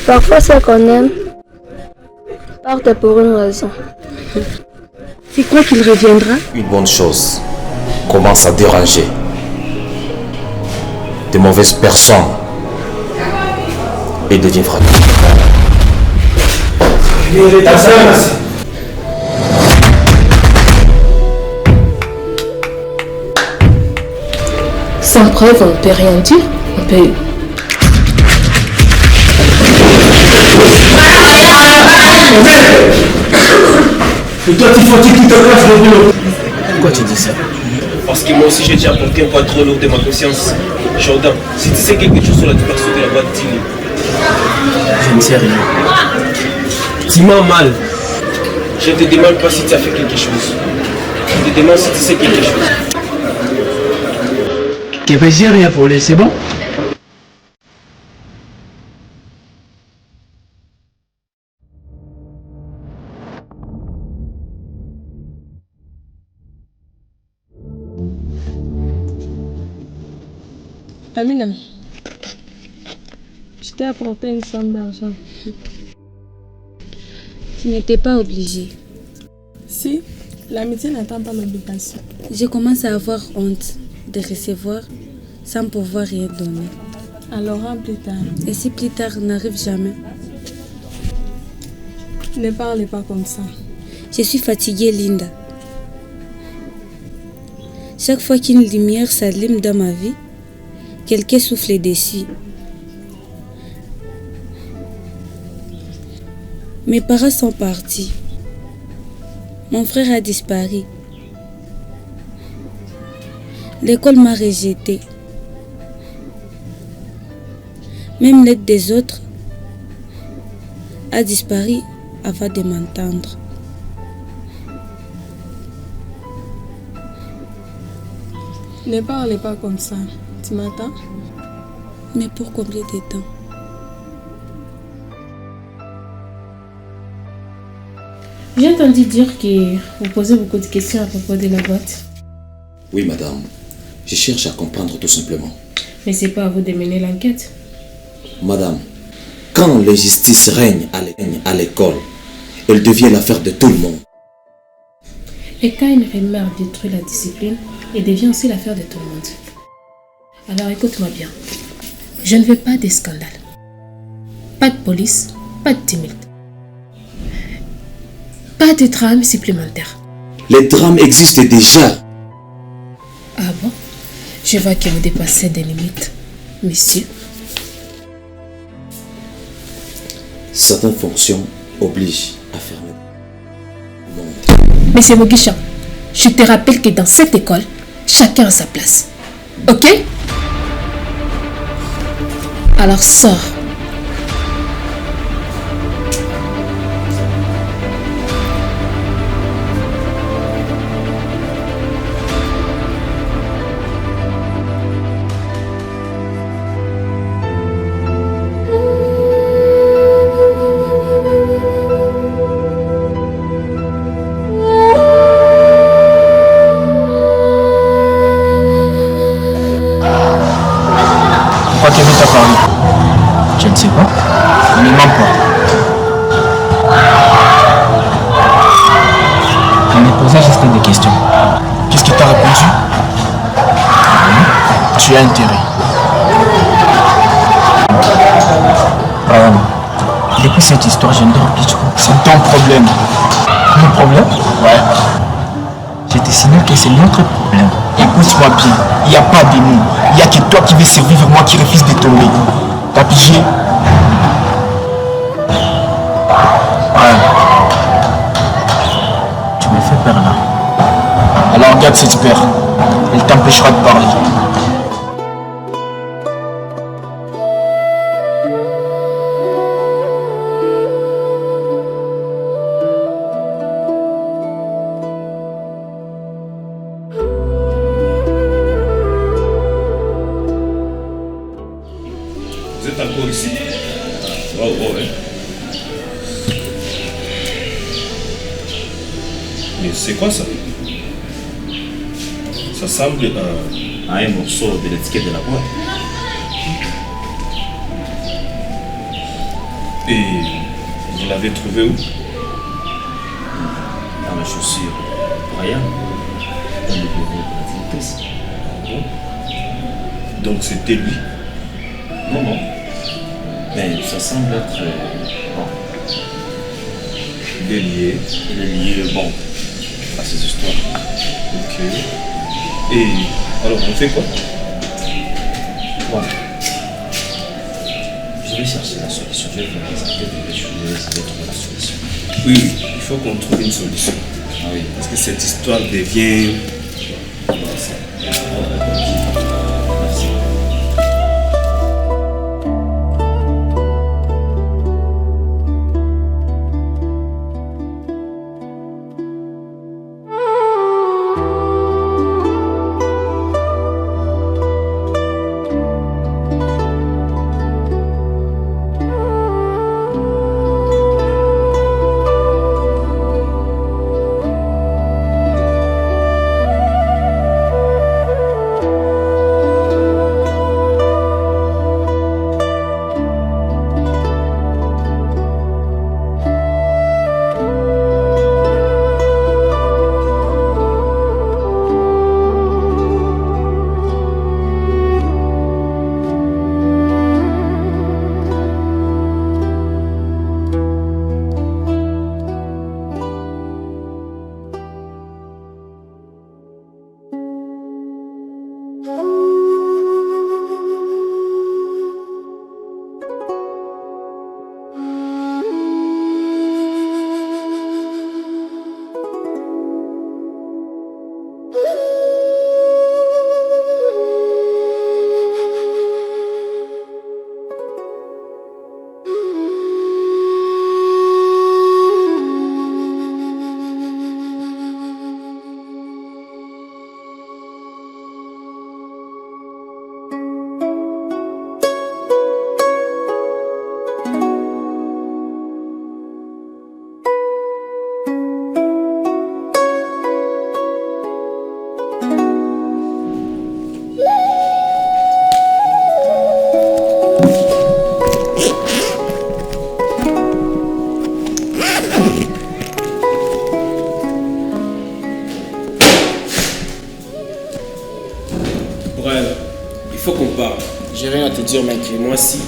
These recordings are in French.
Parfois, ceux qu'on aime partent pour une raison. C'est quoi qu'il reviendra? Une bonne chose commence à déranger. De mauvaises personnes et devient fragile. Sans preuve, on ne peut rien dire. On peut... Et toi, tu faut que tu te casses le boulot. Pourquoi tu dis ça? Parce que moi aussi, j'ai déjà porté un poids trop lourd de ma conscience. Jordan, si tu sais quelque chose sur la personne de la boîte, dis-le. Je ne sais rien. Tu m'as mal. Je ne te demande pas si tu as fait quelque chose. Je te demande si tu sais quelque chose. Tu vas rien voler, c'est bon? Amina, je t'ai apporté une somme d'argent. Tu n'étais pas obligée. Si, l'amitié n'attend pas l'obligation. Je commence à avoir honte de recevoir sans pouvoir rien donner. Alors, plus tard. Et si plus tard n'arrive jamais? Ne parlez pas comme ça. Je suis fatiguée, Linda. Chaque fois qu'une lumière s'allume dans ma vie, quelqu'un souffle dessus. Mes parents sont partis. Mon frère a disparu. L'école m'a rejetée. Même l'aide des autres a disparu avant de m'entendre. Ne parlez pas comme ça. Tu m'entends? Mais pour combien de temps? J'ai entendu dire que vous posez beaucoup de questions à propos de la boîte. Oui, madame. Je cherche à comprendre tout simplement. Mais c'est pas à vous de mener l'enquête. Madame, quand l'injustice règne à l'école, elle devient l'affaire de tout le monde. Et quand une rumeur détruit la discipline, elle devient aussi l'affaire de tout le monde. Alors écoute-moi bien. Je ne veux pas de scandale. Pas de police, pas de tumulte. Pas de drame supplémentaire. Les drames existent déjà. Ah bon? Je vois que vous dépassez des limites, monsieur. Certaines fonctions obligent à fermer le monde. Monsieur Moguichan, je te rappelle que dans cette école, chacun a sa place. Ok? Alors sors. Pourquoi Kevin t'a parlé? Je ne sais pas. Ne mens pas. Il me posait juste des questions. Qu'est-ce qu'il t'a répondu? Tu as intérêt. Depuis cette histoire, je ne dors plus trop. C'est ton problème. Mon problème? Ouais. Je te signale que c'est notre problème. Écoute-moi bien, il n'y a pas de nous. Il n'y a que toi qui veux survivre, moi qui refuse de tomber. T'as pigé? Ouais. Tu me fais peur là. Alors regarde cette peur. Elle t'empêchera de parler. Vous êtes encore ici? Wow, wow, hein. Mais c'est quoi ça? Ça semble à un morceau de l'étiquette de la boîte. Et vous l'avez trouvé où? Dans la chaussure. Rien. Dans le bureau de la directrice. Donc c'était lui? Non, non. Mais ça semble être... bon. Il est lié. Il est lié, bon, à ces histoires. Ok. Et alors on fait quoi? Bon. Je vais chercher la solution. Je vais faire des enquêtes et je vais trouver la solution. Oui, il faut qu'on trouve une solution. Ah oui. Parce que cette histoire devient... Merci. Il faut qu'on parle. J'ai rien à te dire, mec. Et moi, si.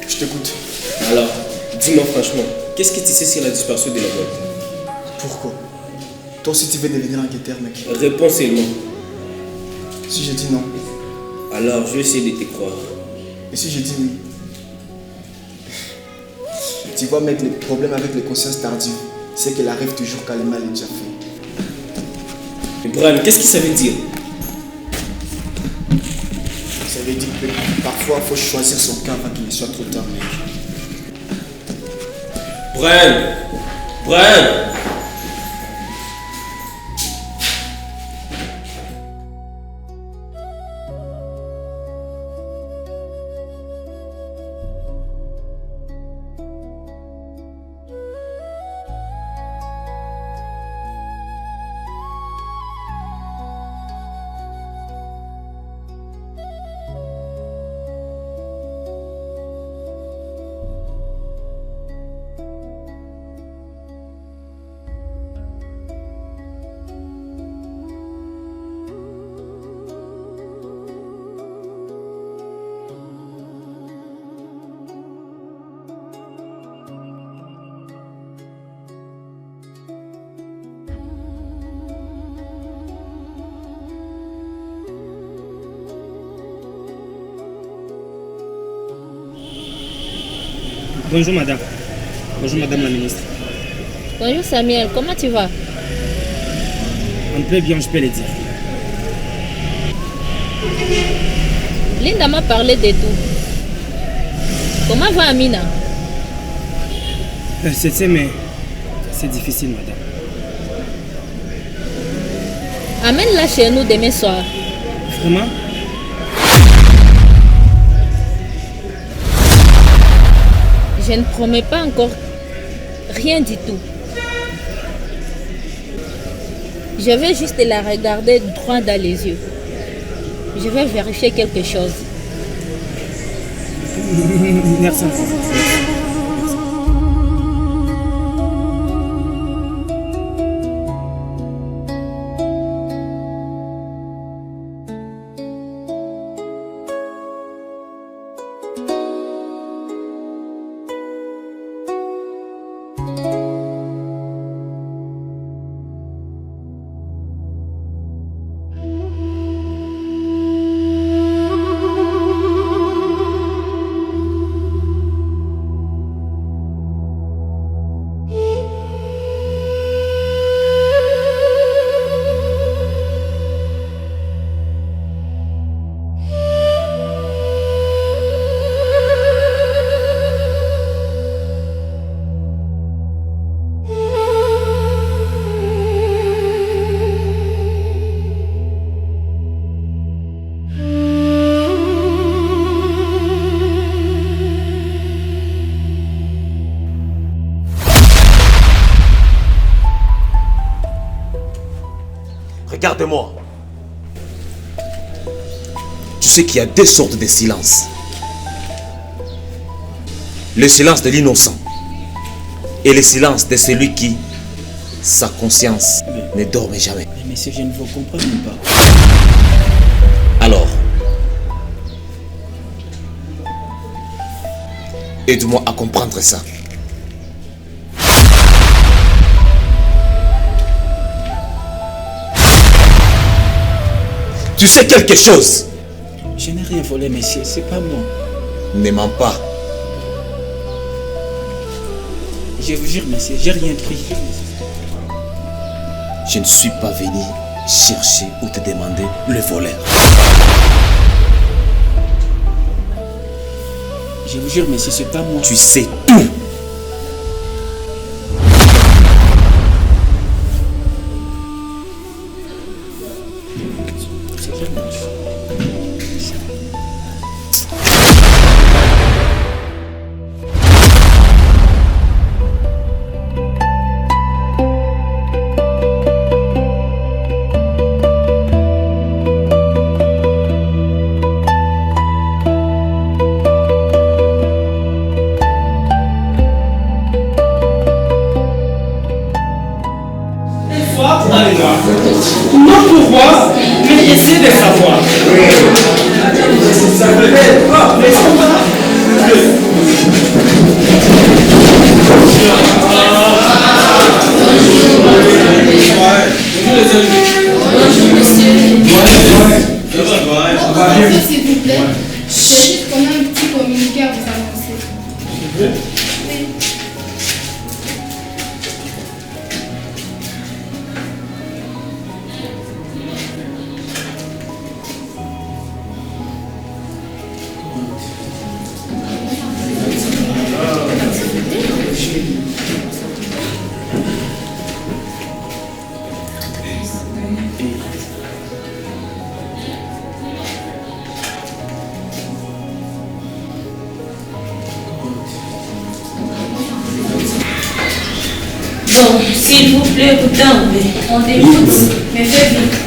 Je t'écoute. Alors, dis-moi franchement, qu'est-ce que tu sais sur la disparition de la boîte? Pourquoi? Toi aussi tu veux devenir enquêteur, mec. Réponds seulement. Si je dis non, Alors, je vais essayer de te croire. et si je dis oui? Tu vois, mec, le problème avec les consciences tardives, c'est qu'elle arrive toujours quand le mal est déjà fait. Mais Brian, qu'est-ce que ça veut dire? Ça veut dire que parfois, il faut choisir son camp avant qu'il ne soit trop tard, mec. Brian! Brian! Bonjour madame. Bonjour madame la ministre. Bonjour Samuel, comment tu vas? Un peu bien, je peux le dire. Linda m'a parlé de tout. Comment va Amina? Mais c'est difficile madame. Amène-la chez nous demain soir. Vraiment? Je ne promets pas encore rien du tout. Je vais juste la regarder droit dans les yeux. Je vais vérifier quelque chose. Merci. Regarde-moi. Tu sais qu'il y a deux sortes de silence. Le silence de l'innocent et le silence de celui qui, sa conscience, ne dorme jamais. Mais monsieur, je ne vous comprends même pas. Alors, aide-moi à comprendre ça. Tu sais quelque chose? Je n'ai rien volé, monsieur, c'est pas moi. Ne mens pas. Je vous jure, monsieur, j'ai rien pris. Je ne suis pas venu chercher ou te demander le voleur. Je vous jure, monsieur, c'est pas moi. Tu sais tout. Non pouvoir, mais essayer de savoir. S'il vous plaît, c'est juste qu'on a un petit communiqué à vous annoncer. Bon, s'il vous plaît, écoutez, on t'écoute, mais faites vite.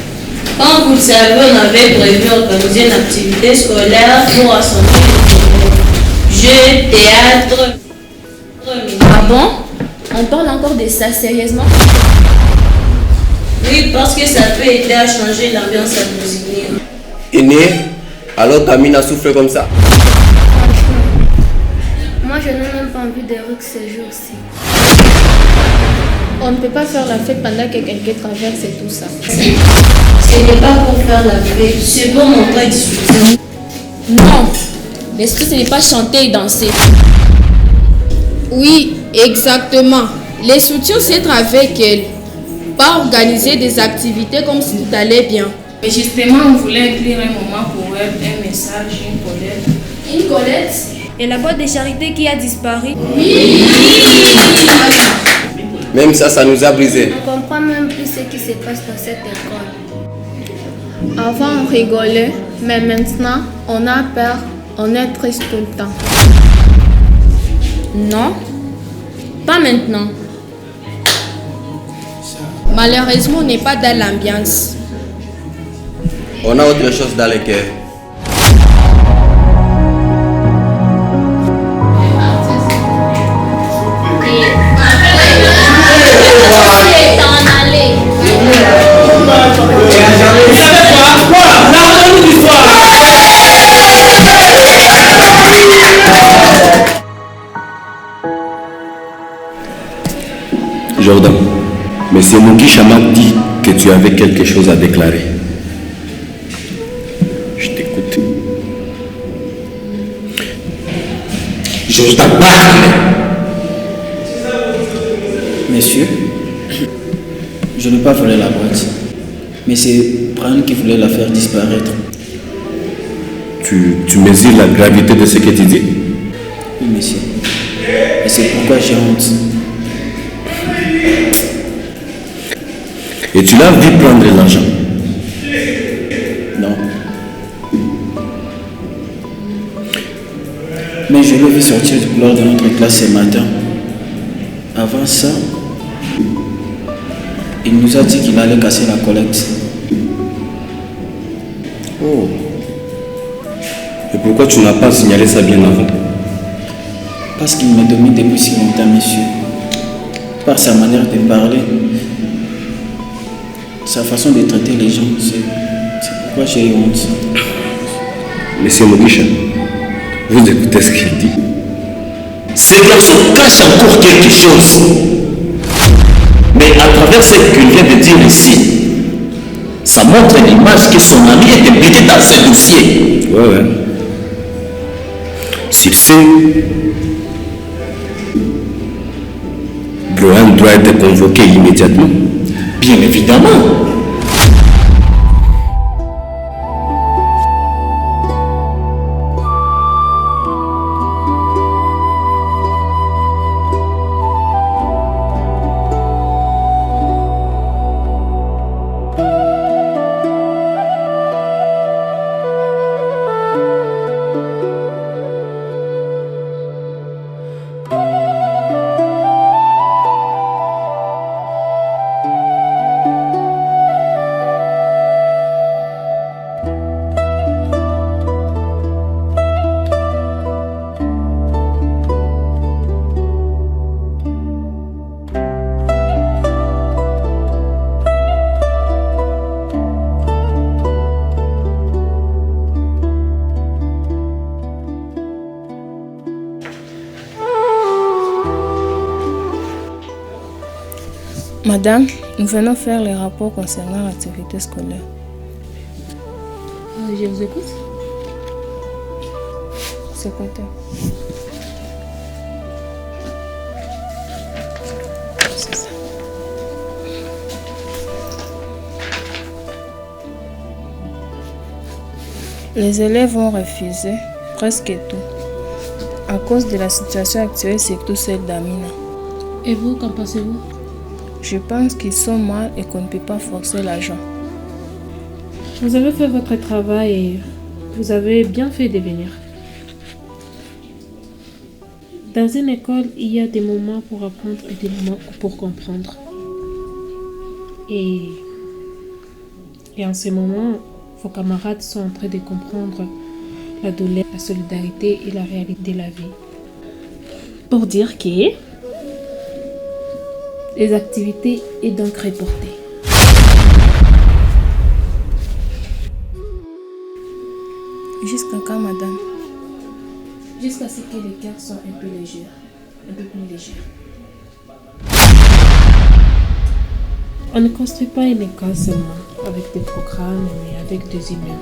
Quand vous le savez, on avait prévu organiser une activité scolaire pour rassembler les jeux, théâtre. Ah bon? On parle encore de ça sérieusement? Oui, parce que ça peut aider à changer l'ambiance à Bousigny. Aîné, alors ta mine a soufflé comme ça. Moi, je n'ai même pas envie de rire ces jours-ci. On ne peut pas faire la fête pendant que quelqu'un traverse et tout ça. Ce n'est pas pour faire la fête, c'est pour montrer du soutien. Non, l'esprit ce n'est pas chanter et danser. Oui, exactement. Les soutiens, c'est être avec elle. Pas organiser des activités comme si tout allait bien. Mais justement, on voulait inclure un moment pour elle, un message, une colette. Une colette? Et la boîte de charité qui a disparu? Oui. Même ça nous a brisé. On ne comprend même plus ce qui se passe dans cette école. Avant, on rigolait, mais maintenant, on a peur, on est triste tout le temps. Non, pas maintenant. Malheureusement, on n'est pas dans l'ambiance. On a autre chose dans le cœur. Jordan, Monsieur Mukisha m'a dit que tu avais quelque chose à déclarer. Je t'écoute. Jordan, parle. Monsieur, je n'ai pas volé la boîte, mais c'est Bran qui voulait la faire disparaître. Tu mesures la gravité de ce que tu dis? Oui, monsieur. Et c'est pourquoi j'ai honte. Et tu l'as vu prendre l'argent? Non. Mais je l'ai vu sortir du couloir de notre classe ce matin. Avant ça, il nous a dit qu'il allait casser la collecte. Oh. Et pourquoi tu n'as pas signalé ça bien avant? Parce qu'il me domine depuis si longtemps, monsieur. Par sa manière de parler, sa façon de traiter les gens, c'est pourquoi j'ai eu honte. Monsieur Mukisha, vous écoutez ce qu'il dit? Ce garçon cache encore quelque chose. Mais à travers ce qu'il vient de dire ici, ça montre l'image que son ami est impliqué dans ce dossier. Ouais. Sur ce, Brohan doit être convoqué immédiatement. Bien évidemment. Madame, nous venons faire les rapports concernant l'activité scolaire. Je vous écoute. Secrétaire. C'est ça. Les élèves ont refusé presque tout. À cause de la situation actuelle, surtout celle d'Amina. Et vous, qu'en pensez-vous? Je pense qu'ils sont mal et qu'on ne peut pas forcer l'argent. Vous avez fait votre travail et vous avez bien fait de venir. Dans une école, il y a des moments pour apprendre et des moments pour comprendre. Et en ce moment, vos camarades sont en train de comprendre la douleur, la solidarité et la réalité de la vie. Pour dire que les activités est donc reportées. Jusqu'à quand, madame? Jusqu'à ce que les cœurs soient un peu légers, un peu plus légers. On ne construit pas une école seulement avec des programmes, mais avec des humains.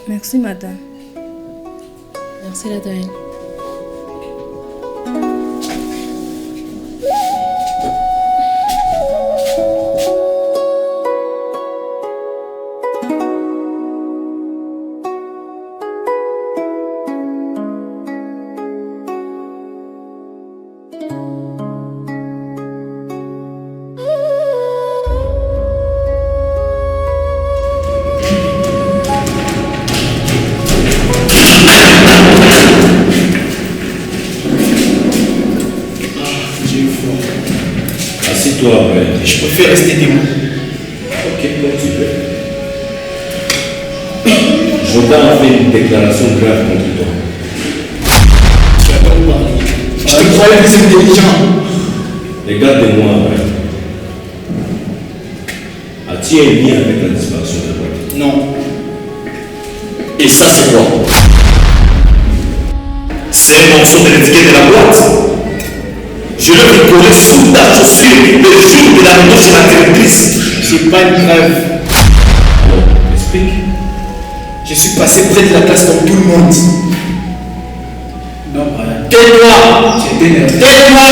Merci, madame. Merci, la doyenne. préfère rester témoin. Ok, comme tu veux. Jordan a fait une déclaration grave contre toi. Tu vas pas me parler. Je te croyais plus intelligent. Regarde-moi, ouais. As-tu un lien avec la disparition de la boîte? Non. Et ça, c'est quoi? C'est un morceau de l'étiquette de la boîte. Je le reconnais sous ta chaussure le jour de la réunion chez la directrice. C'est pas une preuve. Alors, explique. Je suis passé près de la classe comme tout le monde. Non, Brian. Tais-toi! Tais-toi!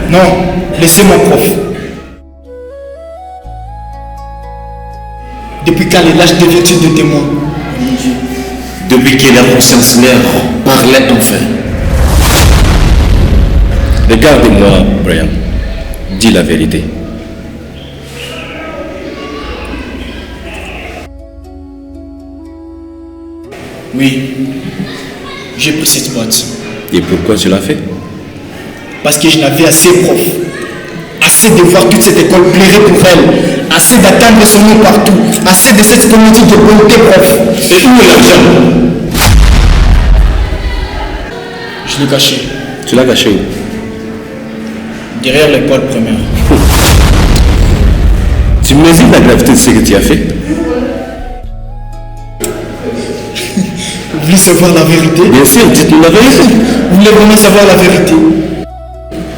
Non, laissez-moi prof. Depuis quand les lâches deviennent-ils des témoins? Depuis que la conscience mère parlait enfin. Regarde-moi, Brian. Dis la vérité. Oui, j'ai pris cette boîte. Et pourquoi tu l'as fait? Parce que je n'avais assez prof. Assez de voir toute cette école pleurer pour elle. Assez d'attendre son nom partout. Assez de cette communauté de bonté prof. Et où est l'argent? Je l'ai caché. Tu l'as caché où? Derrière l'école primaire. Tu mesures la gravité de ce que tu as fait? Vous voulez savoir la vérité? Bien sûr, dites-nous la vérité. Vous voulez vraiment savoir la vérité?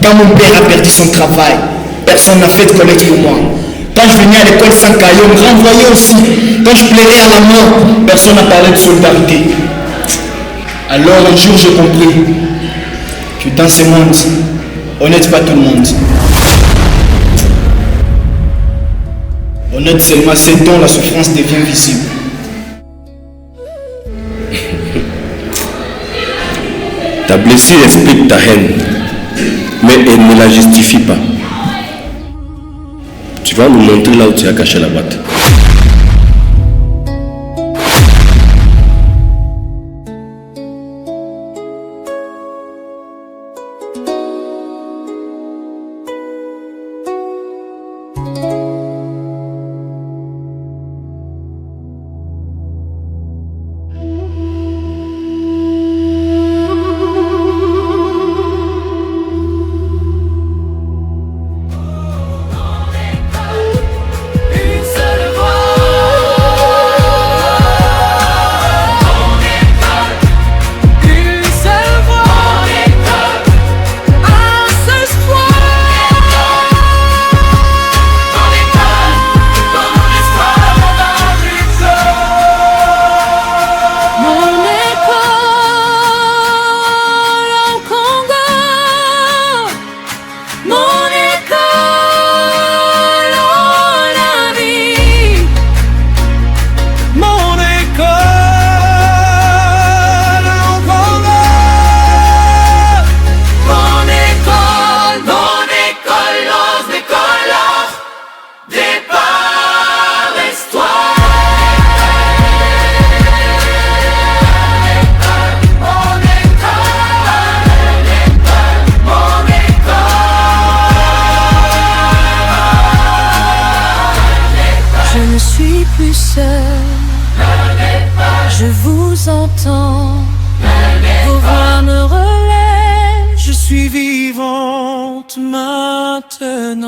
Quand mon père a perdu son travail, personne n'a fait de collège pour moi. Quand je venais à l'école sans cahier, on me renvoyait aussi. Quand je plairais à la mort, personne n'a parlé de solidarité. Alors un jour j'ai compris que dans ce monde, on n'aide pas tout le monde. On aide seulement ceux dont la souffrance devient visible. Ta blessure explique ta haine, mais elle ne la justifie pas. Tu vas nous montrer là où tu as caché la boîte. vivante maintenant.